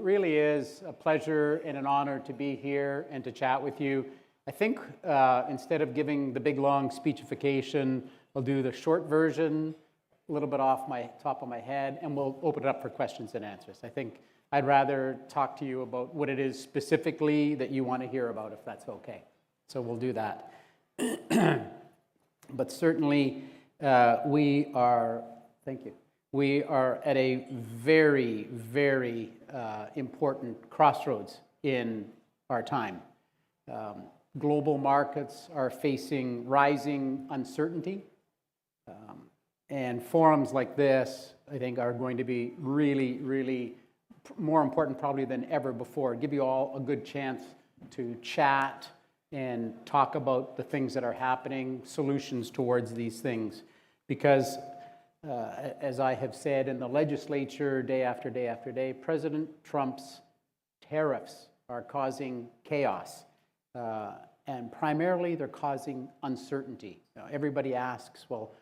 really is a pleasure and an honor to be here and to chat with you. I think instead of giving the big long speechification, I'll do the short version, a little bit off my top of my head, and we'll open it up for questions and answers. I think I'd rather talk to you about what it is specifically that you want to hear about, if that's okay. So we'll do that. But certainly we are, thank you, we are at a very, very important crossroads in our time. Global markets are facing rising uncertainty, and forums like this, I think, are going to be really, really more important probably than ever before. Give you all a good chance to chat and talk about the things that are happening, solutions towards these things. Because as I have said in the legislature day after day after day, President Trump's tariffs are causing chaos. And primarily they're causing uncertainty. Everybody asks, well,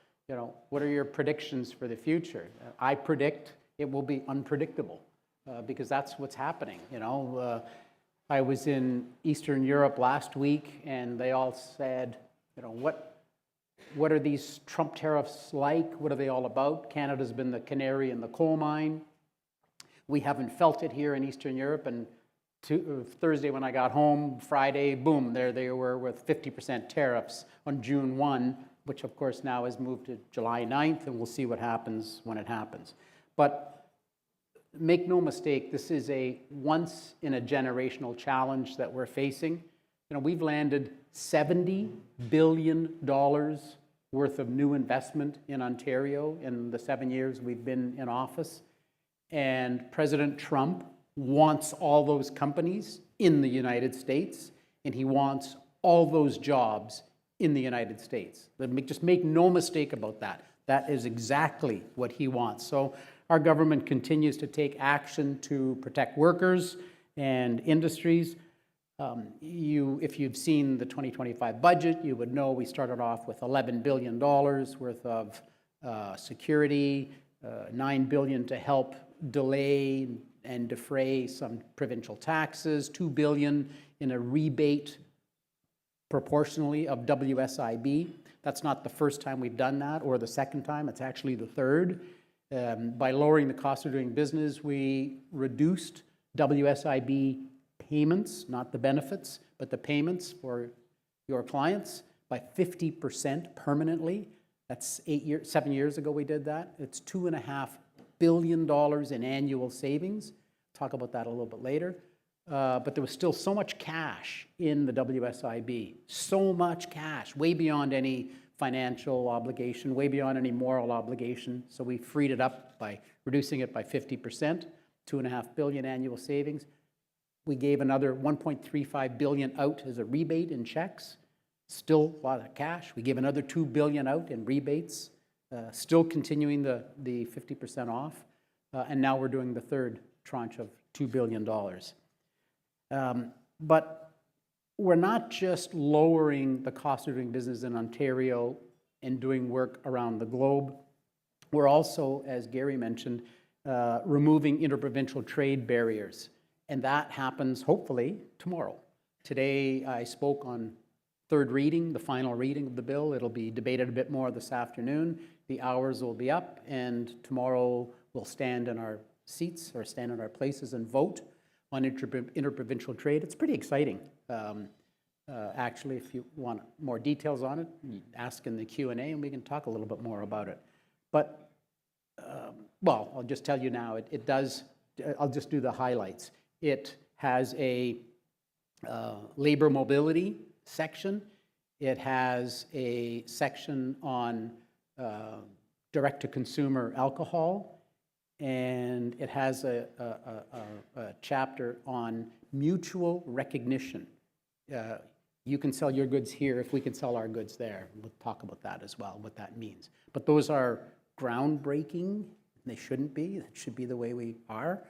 what are your predictions for the future? I predict it will be unpredictable because that's what's happening. I was in Eastern Europe last week, and they all said, what are these Trump tariffs like? What are they all about? Canada's been the canary in the coal mine. We haven't felt it here in Eastern Europe, and Thursday when I got home, Friday, boom, there they were with 50% tariffs on June 1, which of course now has moved to July 9th, and we'll see what happens when it happens. But make no mistake, this is a once-in-a-generational challenge that we're facing. We've landed $70 billion worth of new investment in Ontario in the 7 years we've been in office. And President Trump wants all those companies in the United States, and he wants all those jobs in the United States. Just make no mistake about that. That is exactly what he wants. So our government continues to take action to protect workers and industries. If you've seen the 2025 budget, you would know we started off with $11 billion worth of security, $9 billion to help delay and defray some provincial taxes, $2 billion in a rebate proportionally of WSIB. That's not the first time we've done that or the second time, it's actually the third. By lowering the cost of doing business, we reduced WSIB payments, not the benefits, but the payments for your clients by 50% permanently. That's 7 years ago we did that. It's $2.5 billion in annual savings. Talk about that a little bit later. But there was still so much cash in the WSIB, so much cash, way beyond any financial obligation, way beyond any moral obligation. So we freed it up by reducing it by 50%, $2.5 billion annual savings. We gave another $1.35 billion out as a rebate in checks, still a lot of cash. We gave another $2 billion out in rebates, still continuing the 50% off. And now we're doing the third tranche of $2 billion. But we're not just lowering the cost of doing business in Ontario and doing work around the globe. We're also, as Gary mentioned, removing inter-provincial trade barriers. And that happens, hopefully, tomorrow. Today, I spoke on third reading, the final reading of the bill. It'll be debated a bit more this afternoon. The hours will be up, and tomorrow we'll stand in our seats or stand in our places and vote on inter-provincial trade. It's pretty exciting. Actually, if you want more details on it, ask in the Q&A and we can talk a little bit more about it. But, well, I'll just tell you now, it does, I'll just do the highlights. It has a labor mobility section. It has a section on direct-to-consumer alcohol. And it has a chapter on mutual recognition. You can sell your goods here if we can sell our goods there. We'll talk about that as well, what that means. But those are groundbreaking. They shouldn't be. It should be the way we are.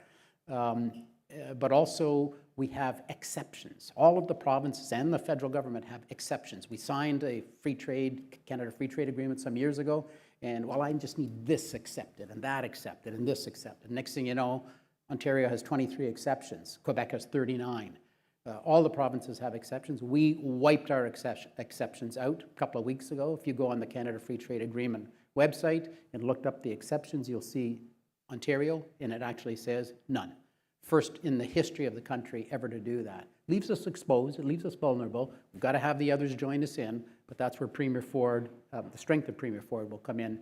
But also, we have exceptions. All of the provinces and the federal government have exceptions. We signed a Canada Free Trade Agreement some years ago, and well, I just need this accepted, and that accepted, and this accepted. Next thing you know, Ontario has 23 exceptions. Quebec has 39. All the provinces have exceptions. We wiped our exceptions out a couple of weeks ago. If you go on the Canada Free Trade Agreement website and looked up the exceptions, you'll see Ontario, and it actually says none. First in the history of the country ever to do that. Leaves us exposed, it leaves us vulnerable. We've got to have the others join us in, but that's where Premier Ford, the strength of Premier Ford will come in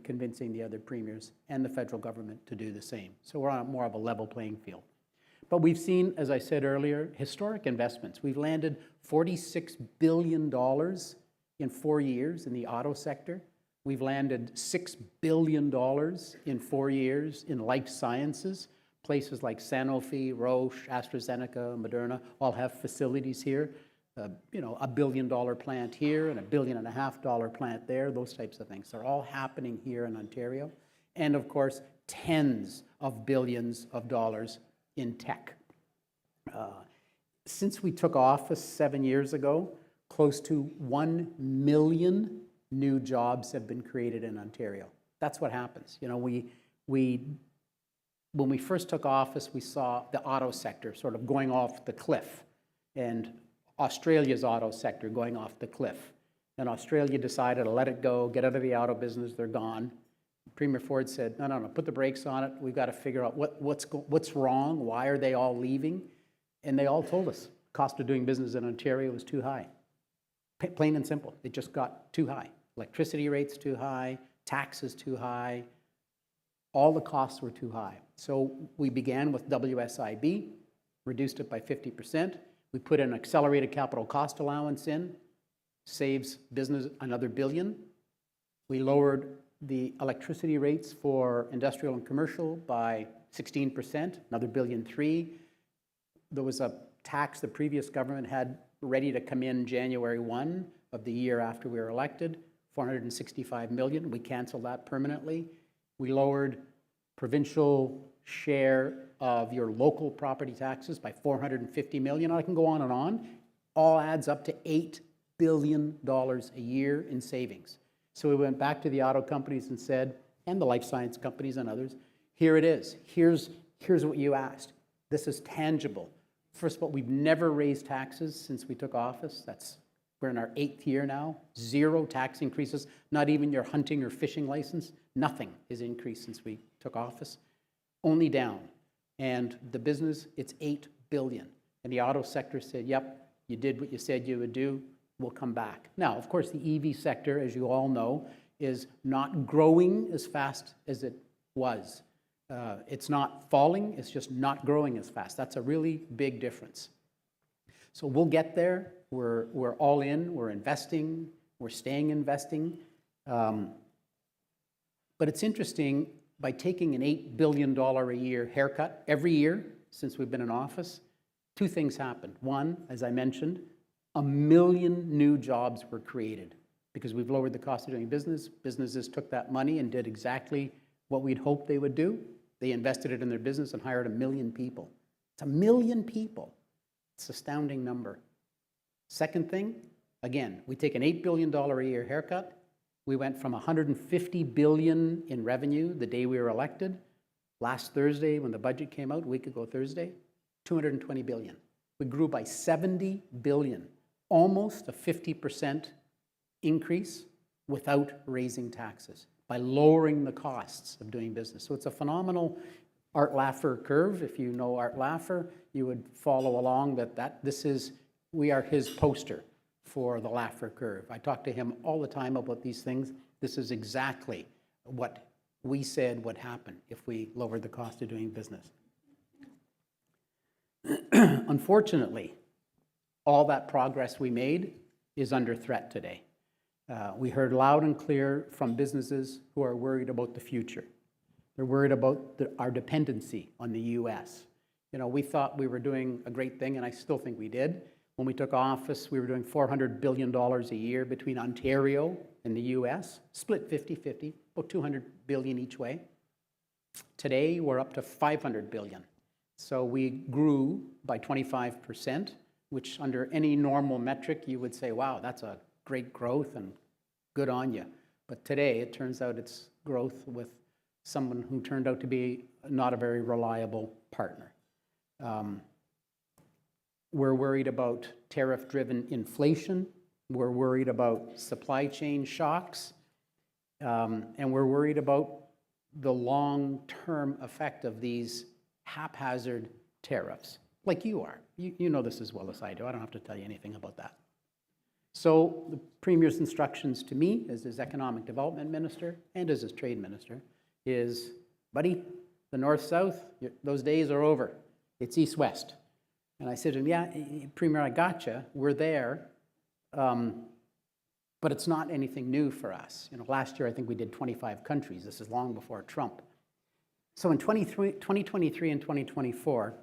convincing the other premiers and the federal government to do the same. So we're on more of a level playing field. But we've seen, as I said earlier, historic investments. We've landed $46 billion in 4 years in the auto sector. We've landed $6 billion in 4 years in life sciences. Places like Sanofi, Roche, AstraZeneca, Moderna all have facilities here. $1 billion plant here and $1.5 billion plant there, those types of things. They're all happening here in Ontario. And of course, tens of billions of dollars in tech. Since we took office 7 years ago, close to 1 million new jobs have been created in Ontario. That's what happens. When we first took office, we saw the auto sector sort of going off the cliff, and Australia's auto sector going off the cliff. And Australia decided to let it go, get out of the auto business, they're gone. Premier Ford said, no, put the brakes on it. We've got to figure out what's wrong, why are they all leaving? And they all told us cost of doing business in Ontario was too high. Plain and simple, it just got too high. Electricity rates too high, taxes too high, all the costs were too high. So we began with WSIB, reduced it by 50%. We put an accelerated capital cost allowance in, saves business another $1 billion. We lowered the electricity rates for industrial and commercial by 16%, another $1.3 billion. There was a tax the previous government had ready to come in January 1 of the year after we were elected, $465 million. We canceled that permanently. We lowered provincial share of your local property taxes by $450 million. I can go on and on. All adds up to $8 billion a year in savings. So we went back to the auto companies and said, and the life science companies and others, here it is. Here's what you asked. This is tangible. First of all, we've never raised taxes since we took office. We're in our 8th year now. 0 tax increases, not even your hunting or fishing license. Nothing has increased since we took office. Only down. And the business, it's $8 billion. And the auto sector said, yep, you did what you said you would do. We'll come back. Now, of course, the EV sector, as you all know, is not growing as fast as it was. It's not falling, it's just not growing as fast. That's a really big difference. So we'll get there. We're all in, we're investing, we're staying investing. But it's interesting, by taking an $8 billion a year haircut every year since we've been in office, 2 things happened. One, as I mentioned, 1 million new jobs were created because we've lowered the cost of doing business. Businesses took that money and did exactly what we'd hoped they would do. They invested it in their business and hired 1 million people. It's 1 million people. It's an astounding number. Second thing, again, we take an $8 billion a year haircut. We went from $150 billion in revenue the day we were elected. Last Thursday, when the budget came out, a week ago Thursday, $220 billion. We grew by $70 billion, almost a 50% increase without raising taxes, by lowering the costs of doing business. So it's a phenomenal Art Laffer curve. If you know Art Laffer, you would follow along we are his poster for the Laffer curve. I talk to him all the time about these things. This is exactly what we said would happen if we lowered the cost of doing business. Unfortunately, all that progress we made is under threat today. We heard loud and clear from businesses who are worried about the future. They're worried about our dependency on the U.S. We thought we were doing a great thing, and I still think we did. When we took office, we were doing $400 billion a year between Ontario and the U.S., split 50-50, about $200 billion each way. Today, we're up to $500 billion. So we grew by 25%, which under any normal metric, you would say, wow, that's a great growth and good on you. But today, it turns out it's growth with someone who turned out to be not a very reliable partner. We're worried about tariff-driven inflation. We're worried about supply chain shocks. And we're worried about the long-term effect of these haphazard tariffs, like you are. You know this as well as I do. I don't have to tell you anything about that. So the Premier's instructions to me as his Economic Development Minister and as his Trade Minister is, buddy, the North-South, those days are over. It's East-West. And I said to him, yeah, Premier, I gotcha. We're there. But it's not anything new for us. Last year I think we did 25 countries. This is long before Trump. So in 2023 and 2024,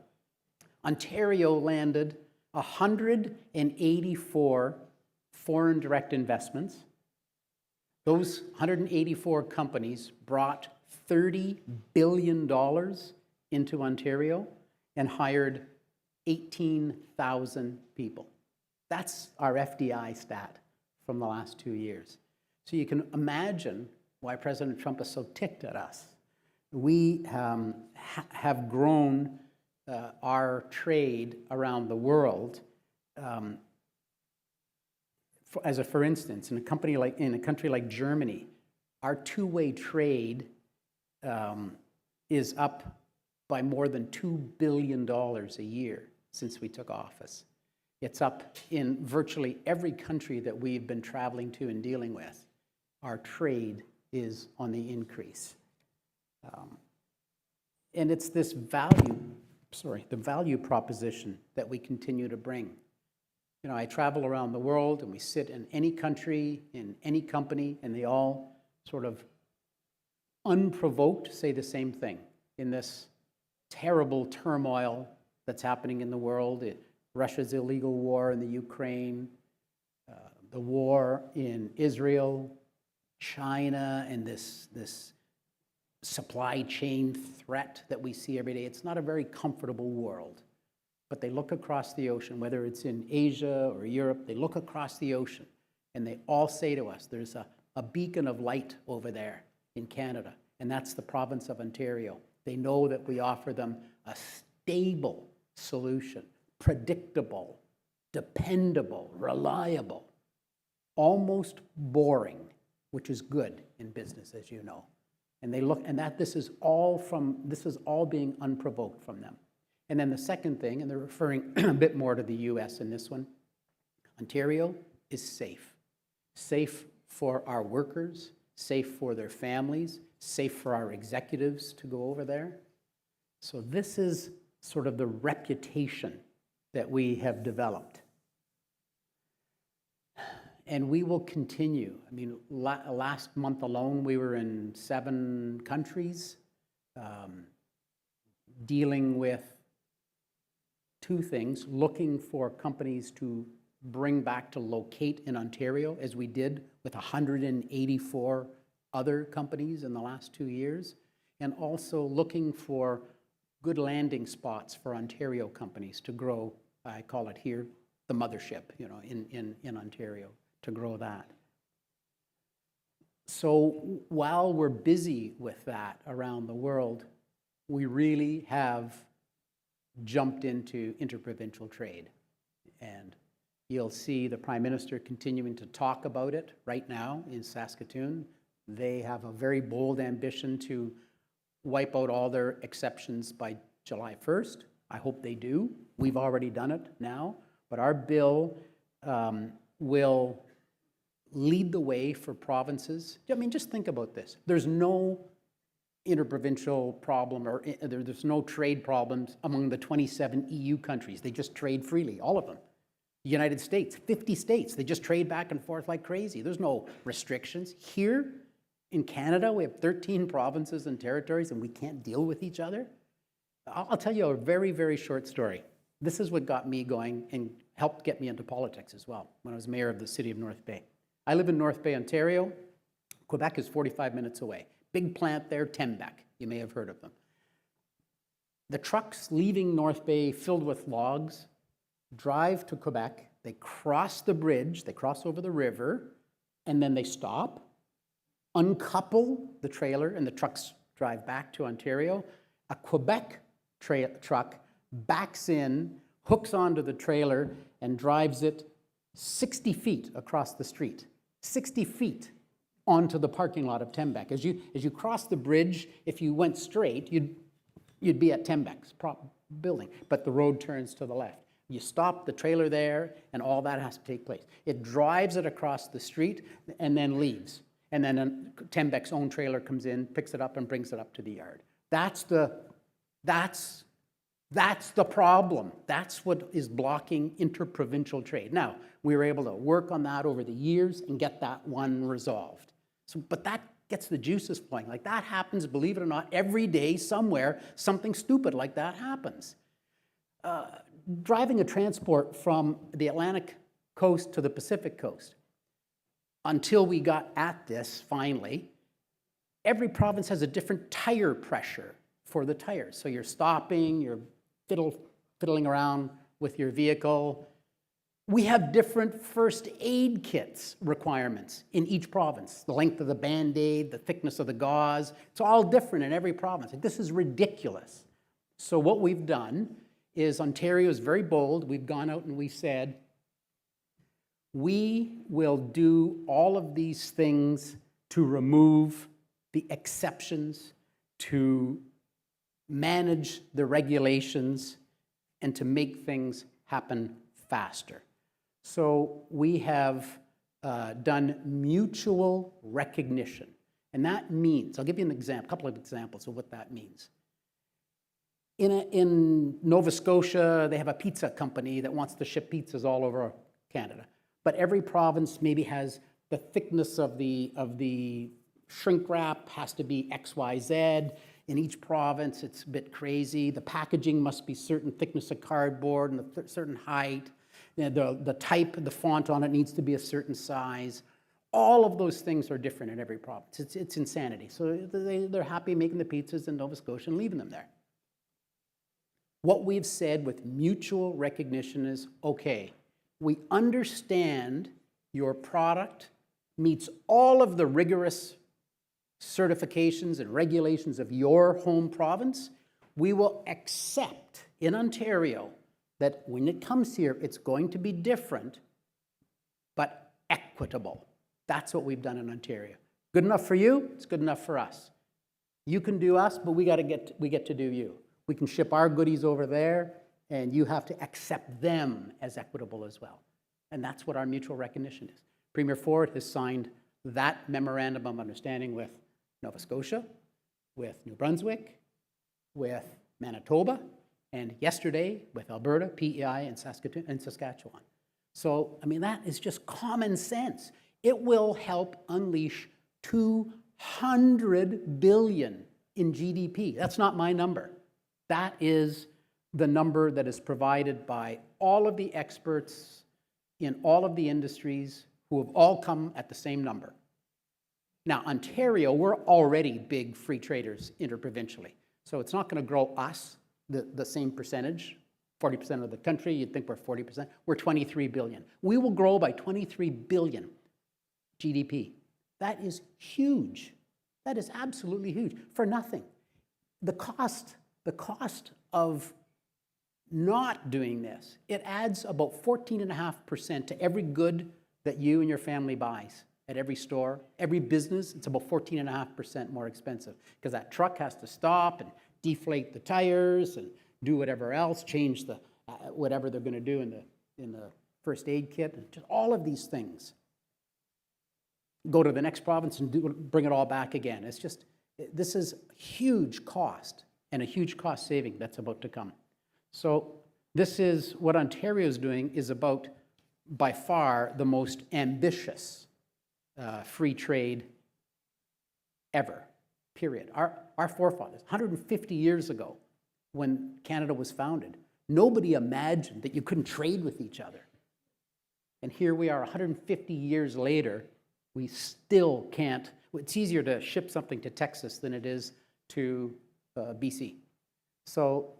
Ontario landed 184 foreign direct investments. Those 184 companies brought $30 billion into Ontario and hired 18,000 people. That's our FDI stat from the last 2 years. So you can imagine why President Trump is so ticked at us. We have grown our trade around the world. For instance, in a country like Germany, our two-way trade is up by more than $2 billion a year since we took office. It's up in virtually every country that we've been traveling to and dealing with. Our trade is on the increase. And it's this the value proposition that we continue to bring. I travel around the world and we sit in any country, in any company, and they all sort of unprovoked say the same thing in this terrible turmoil that's happening in the world. Russia's illegal war in the Ukraine, the war in Israel, China, and this supply chain threat that we see every day. It's not a very comfortable world. But they look across the ocean, whether it's in Asia or Europe, they look across the ocean and they all say to us, there's a beacon of light over there in Canada, and that's the province of Ontario. They know that we offer them a stable solution, predictable, dependable, reliable, almost boring, which is good in business, as you know. And they look, and this is all being unprovoked from them. And then the second thing, and they're referring a bit more to the US in this one, Ontario is safe. Safe for our workers, safe for their families, safe for our executives to go over there. So this is sort of the reputation that we have developed. And we will continue. I mean, last month alone, we were in 7 countries dealing with 2 things, looking for companies to bring back to locate in Ontario, as we did with 184 other companies in the last 2 years, and also looking for good landing spots for Ontario companies to grow. I call it here the mothership, in Ontario, to grow that. So while we're busy with that around the world, we really have jumped into inter-provincial trade. And you'll see the Prime Minister continuing to talk about it right now in Saskatoon. They have a very bold ambition to wipe out all their exceptions by July 1st. I hope they do. We've already done it now. But our bill will lead the way for provinces. I mean, just think about this. There's no interprovincial problem, or there's no trade problems among the 27 EU countries. They just trade freely, all of them. The United States, 50 states, they just trade back and forth like crazy. There's no restrictions. Here in Canada, we have 13 provinces and territories, and we can't deal with each other. I'll tell you a very, very short story. This is what got me going and helped get me into politics as well when I was mayor of the city of North Bay. I live in North Bay, Ontario. Quebec is 45 minutes away. Big plant there, Tembec. You may have heard of them. The trucks leaving North Bay filled with logs drive to Quebec. They cross the bridge, they cross over the river, and then they stop, uncouple the trailer, and the trucks drive back to Ontario. A Quebec truck backs in, hooks onto the trailer, and drives it 60 feet across the street. 60 feet onto the parking lot of Tembec. As you cross the bridge, if you went straight, you'd be at Tembec's building, but the road turns to the left. You stop the trailer there, and all that has to take place. It drives it across the street and then leaves. And then Tembec's own trailer comes in, picks it up, and brings it up to the yard. That's the problem. That's what is blocking inter-provincial trade. Now, we were able to work on that over the years and get that one resolved. But that gets the juices flowing. Like that happens, believe it or not, every day somewhere, something stupid like that happens. Driving a transport from the Atlantic coast to the Pacific coast, until we got at this finally, every province has a different tire pressure for the tires. So you're stopping, you're fiddling around with your vehicle. We have different first aid kits requirements in each province. The length of the Band-Aid, the thickness of the gauze, it's all different in every province. This is ridiculous. So what we've done is Ontario is very bold. We've gone out and we said, we will do all of these things to remove the exceptions, to manage the regulations, and to make things happen faster. So we have done mutual recognition. And that means, I'll give you a couple of examples of what that means. In Nova Scotia, they have a pizza company that wants to ship pizzas all over Canada. But every province maybe has the thickness of the shrink wrap has to be XYZ. In each province, it's a bit crazy. The packaging must be certain thickness of cardboard and a certain height. The type, the font on it needs to be a certain size. All of those things are different in every province. It's insanity. So they're happy making the pizzas in Nova Scotia and leaving them there. What we've said with mutual recognition is, okay, we understand your product meets all of the rigorous certifications and regulations of your home province. We will accept in Ontario that when it comes here, it's going to be different, but equitable. That's what we've done in Ontario. Good enough for you, it's good enough for us. You can do us, but we get to do you. We can ship our goodies over there, and you have to accept them as equitable as well. And that's what our mutual recognition is. Premier Ford has signed that memorandum of understanding with Nova Scotia, with New Brunswick, with Manitoba, and yesterday with Alberta, PEI, and Saskatchewan. So, I mean, that is just common sense. It will help unleash $200 billion in GDP. That's not my number. That is the number that is provided by all of the experts in all of the industries who have all come at the same number. Now, Ontario, we're already big free traders interprovincially. So it's not going to grow us the same percentage, 40% of the country. You'd think we're 40%. We're 23 billion. We will grow by 23 billion GDP. That is huge. That is absolutely huge for nothing. The cost of not doing this, it adds about 14.5% to every good that you and your family buys at every store. Every business, it's about 14.5% more expensive because that truck has to stop and deflate the tires and do whatever else, change the whatever they're going to do in the first aid kit, and just all of these things. Go to the next province and bring it all back again. It's just, this is huge cost and a huge cost saving that's about to come. So this is what Ontario is doing, is about by far the most ambitious free trade ever, period. Our forefathers, 150 years ago, when Canada was founded, nobody imagined that you couldn't trade with each other. And here we are 150 years later, we still can't. It's easier to ship something to Texas than it is to BC. So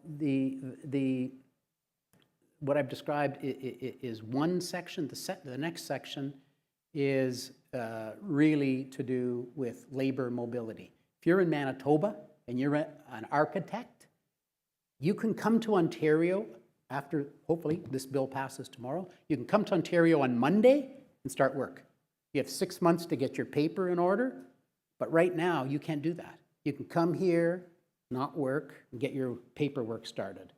what I've described is one section. The next section is really to do with labor mobility. If you're in Manitoba and you're an architect, you can come to Ontario after, hopefully, this bill passes tomorrow. You can come to Ontario on Monday and start work. You have 6 months to get your paper in order, but right now you can't do that. You can come here, not work, and get your paperwork started.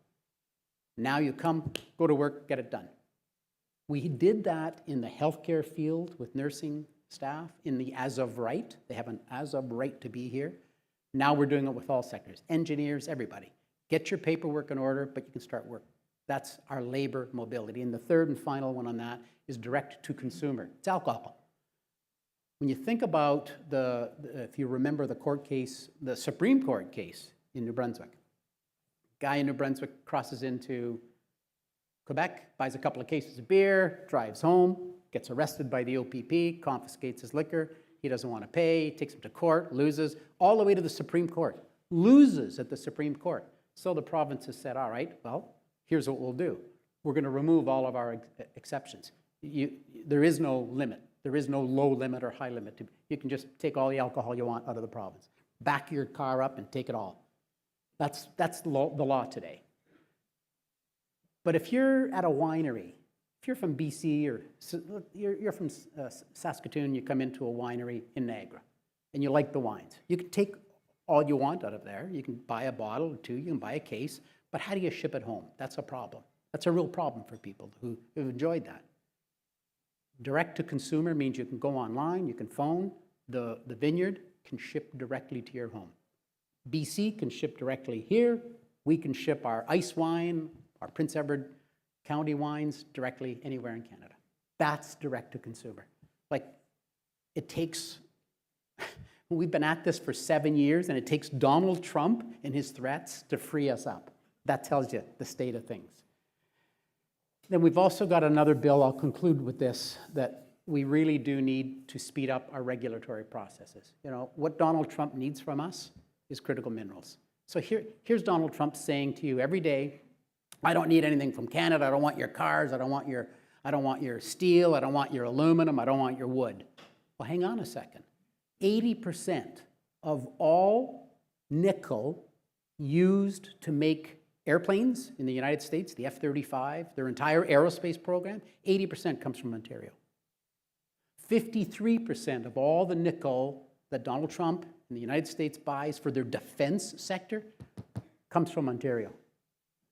Now you come, go to work, get it done. We did that in the healthcare field with nursing staff, in the as of right. They have an as of right to be here. Now we're doing it with all sectors, engineers, everybody. Get your paperwork in order, but you can start work. That's our labor mobility. And the third and final one on that is direct to consumer. It's alcohol. When you think about if you remember the court case, the Supreme Court case in New Brunswick, guy in New Brunswick crosses into Quebec, buys a couple of cases of beer, drives home, gets arrested by the OPP, confiscates his liquor. He doesn't want to pay, takes him to court, loses, all the way to the Supreme Court. Loses at the Supreme Court. So the province has said, all right, well, here's what we'll do. We're going to remove all of our exceptions. There is no limit. There is no low limit or high limit. You can just take all the alcohol you want out of the province. Back your car up and take it all. That's the law today. But if you're at a winery, if you're from BC or you're from Saskatoon, you come into a winery in Niagara and you like the wines. You can take all you want out of there. You can buy a bottle or two, you can buy a case, but how do you ship it home? That's a problem. That's a real problem for people who've enjoyed that. Direct to consumer means you can go online, you can phone, the vineyard can ship directly to your home. BC can ship directly here. We can ship our ice wine, our Prince Edward County wines directly anywhere in Canada. That's direct to consumer. Like, it takes, we've been at this for 7 years, and it takes Donald Trump and his threats to free us up. That tells you the state of things. Then we've also got another bill, I'll conclude with this, that we really do need to speed up our regulatory processes. You know, what Donald Trump needs from us is critical minerals. So here's Donald Trump saying to you every day, I don't need anything from Canada, I don't want your cars, I don't want your steel, I don't want your aluminum, I don't want your wood. Well, hang on a second. 80% of all nickel used to make airplanes in the United States, the F-35, their entire aerospace program, 80% comes from Ontario. 53% of all the nickel that Donald Trump and the United States buys for their defense sector comes from Ontario.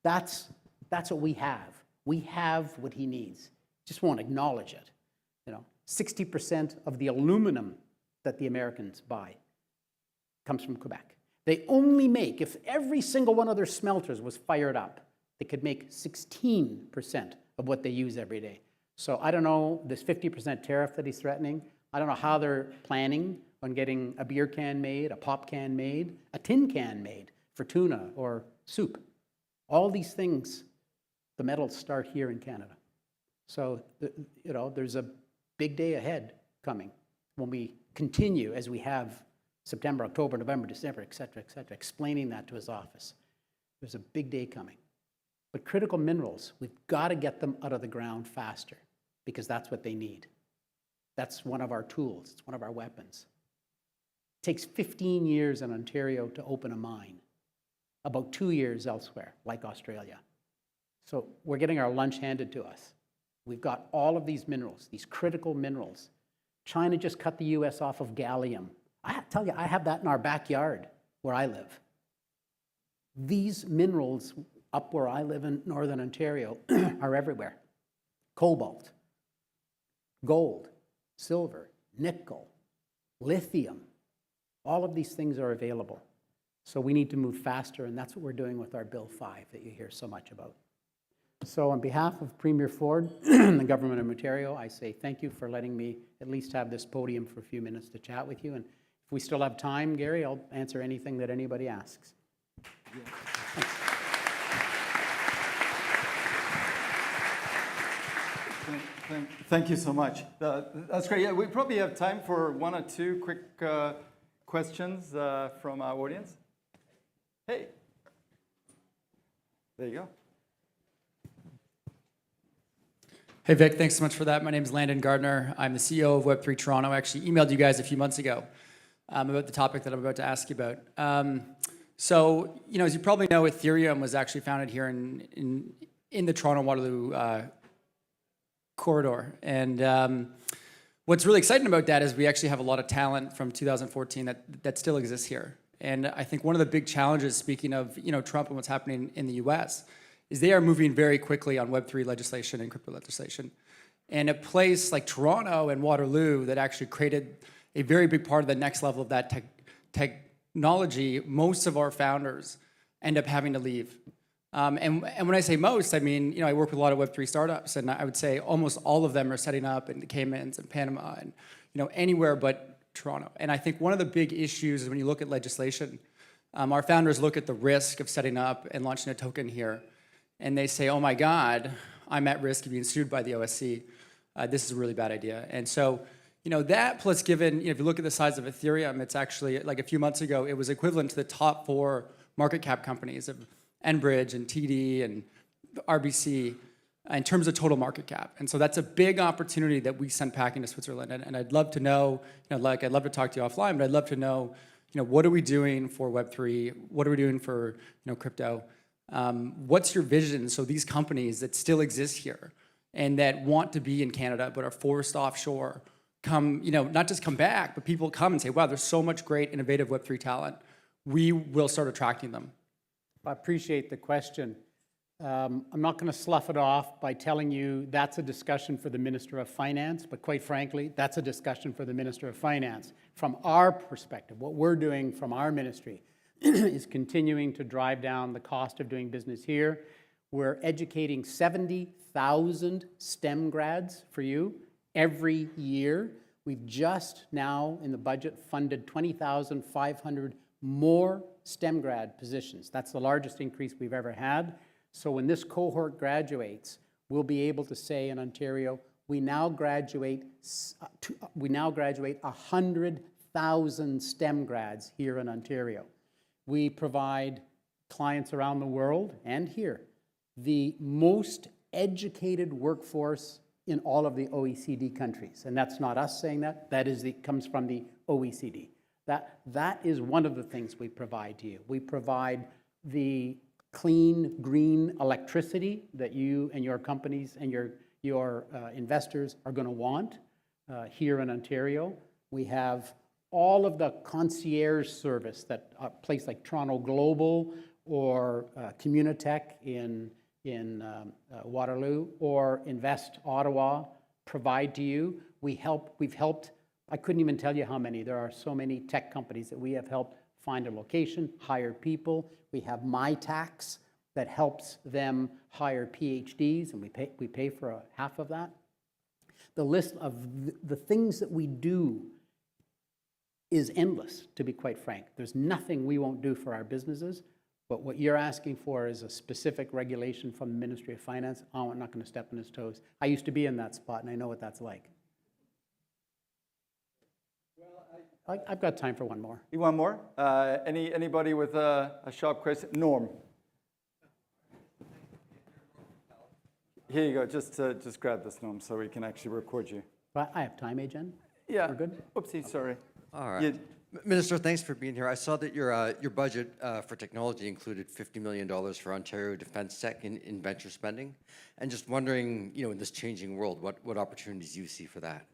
That's what we have. We have what he needs. Just won't acknowledge it. You know, 60% of the aluminum that the Americans buy comes from Quebec. They only make, if every single one of their smelters was fired up, they could make 16% of what they use every day. So I don't know, this 50% tariff that he's threatening, I don't know how they're planning on getting a beer can made, a pop can made, a tin can made for tuna or soup. All these things, the metals start here in Canada. So, you know, there's a big day ahead coming when we continue as we have September, October, November, December, et cetera, explaining that to his office. There's a big day coming. But critical minerals, we've got to get them out of the ground faster because that's what they need. That's one of our tools. It's one of our weapons. It takes 15 years in Ontario to open a mine, about 2 years elsewhere, like Australia. So we're getting our lunch handed to us. We've got all of these minerals, these critical minerals. China just cut the US off of gallium. I tell you, I have that in our backyard where I live. These minerals up where I live in Northern Ontario are everywhere. Cobalt, gold, silver, nickel, lithium. All of these things are available. So we need to move faster, and that's what we're doing with our Bill 5 that you hear so much about. So on behalf of Premier Ford and the Government of Ontario, I say thank you for letting me at least have this podium for a few minutes to chat with you. And if we still have time, Gary, I'll answer anything that anybody asks. Yeah. Thank you so much. That's great. Yeah, we probably have time for one or two quick questions from our audience. Hey. There you go. Hey, Vic, thanks so much for that. My name is Landon Gardner. I'm the CEO of Web3 Toronto. I actually emailed you guys a few months ago. about the topic that I'm about to ask you about. So, as you probably know, Ethereum was actually founded here in the Toronto-Waterloo corridor. And what's really exciting about that is we actually have a lot of talent from 2014 that still exists here. And I think one of the big challenges, speaking of Trump and what's happening in the US, is they are moving very quickly on Web3 legislation and crypto legislation. And a place like Toronto and Waterloo that actually created a very big part of the next level of that technology, most of our founders end up having to leave. And when I say most, I mean, I work with a lot of Web3 startups, and I would say almost all of them are setting up in the Caymans and Panama and anywhere but Toronto. And I think one of the big issues is when you look at legislation, our founders look at the risk of setting up and launching a token here, and they say, oh my God, I'm at risk of being sued by the OSC. This is a really bad idea. And so, that plus given, if you look at the size of Ethereum, it's actually, like a few months ago, it was equivalent to the top 4 market cap companies of Enbridge and TD and RBC in terms of total market cap. And so that's a big opportunity that we sent packing to Switzerland. And I'd love to know, I'd love to talk to you offline, but I'd love to know, what are we doing for Web3? What are we doing for, crypto? What's your vision so these companies that still exist here and that want to be in Canada but are forced offshore come, not just come back, but people come and say, wow, there's so much great innovative Web3 talent. We will start attracting them. I appreciate the question. I'm not going to slough it off by telling you that's a discussion for the Minister of Finance, but quite frankly, that's a discussion for the Minister of Finance. From our perspective, what we're doing from our ministry is continuing to drive down the cost of doing business here. We're educating 70,000 STEM grads for you every year. We've just now, in the budget, funded 20,500 more STEM grad positions. That's the largest increase we've ever had. So when this cohort graduates, we'll be able to say in Ontario, we now graduate 100,000 STEM grads here in Ontario. We provide clients around the world and here the most educated workforce in all of the OECD countries. And that's not us saying that. Comes from the OECD. That is one of the things we provide to you. We provide the clean, green electricity that you and your companies and your investors are going to want here in Ontario. We have all of the concierge service that a place like Toronto Global or Communitech in Waterloo or Invest Ottawa provide to you. We've helped, I couldn't even tell you how many. There are so many tech companies that we have helped find a location, hire people. We have MyTax that helps them hire PhDs, and we pay for half of that. The list of the things that we do is endless, to be quite frank. There's nothing we won't do for our businesses, but what you're asking for is a specific regulation from the Ministry of Finance. Oh, I'm not going to step on his toes. I used to be in that spot, and I know what that's like. I've got time for one more. You want more? Anybody with a sharp question? Norm. Here you go. Just grab this, Norm, so we can actually record you. I have time, Jen? Yeah. We're good? Oopsie, sorry. All right. Yeah. Minister, thanks for being here. I saw that your budget for technology included $50 million for Ontario Defence Tech in venture spending. And just wondering, in this changing world, what opportunities you see for that?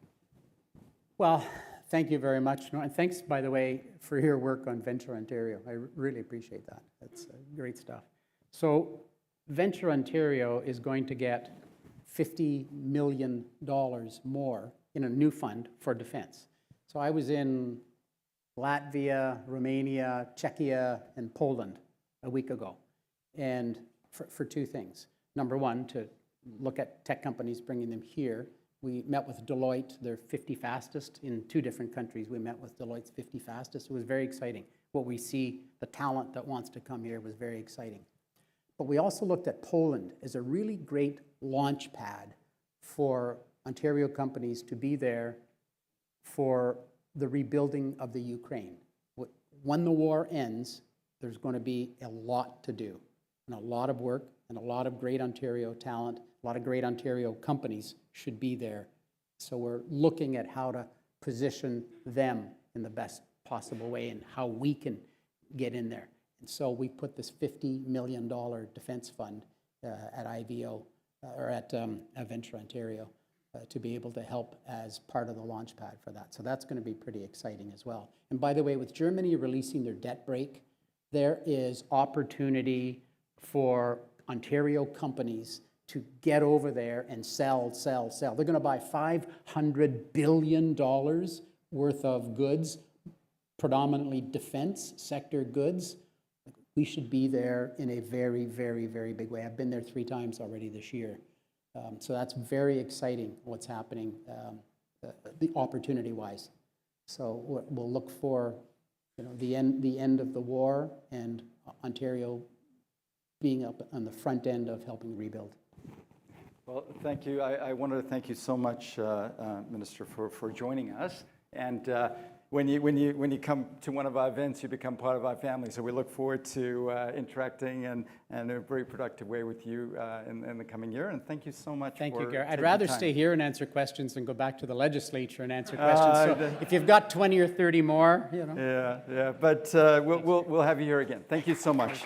Well, thank you very much. And thanks, by the way, for your work on Venture Ontario. I really appreciate that. That's great stuff. So Venture Ontario is going to get $50 million more in a new fund for defense. So I was in Latvia, Romania, Czechia, and Poland a week ago, and for two things. Number one, to look at tech companies, bringing them here. We met with Deloitte, their 50 fastest in 2 different countries. We met with Deloitte's 50 fastest. It was very exciting. What we see, the talent that wants to come here was very exciting. But we also looked at Poland as a really great launch pad for Ontario companies to be there for the rebuilding of the Ukraine. When the war ends, there's going to be a lot to do and a lot of work and a lot of great Ontario talent, a lot of great Ontario companies should be there. So we're looking at how to position them in the best possible way and how we can get in there. And so we put this $50 million defense fund at IVO, or at Venture Ontario, to be able to help as part of the launch pad for that. So that's going to be pretty exciting as well. And by the way, with Germany releasing their debt brake, there is opportunity for Ontario companies to get over there and sell. They're going to buy $500 billion worth of goods, predominantly defense sector goods. We should be there in a very, very, very big way. I've been there 3 times already this year. So that's very exciting what's happening, the opportunity-wise. So we'll look for, the end of the war and Ontario being up on the front end of helping rebuild. Well, thank you. I wanted to thank you so much, Minister, for joining us. And when you come to one of our events, you become part of our family. So we look forward to interacting in a very productive way with you in the coming year. And thank you so much. Thank you, for Gary. I'd taking rather time. stay here and answer questions than go back to the legislature and answer questions. So if you've got 20 or 30 more, Yeah. But we'll have you here again. Thank you so much.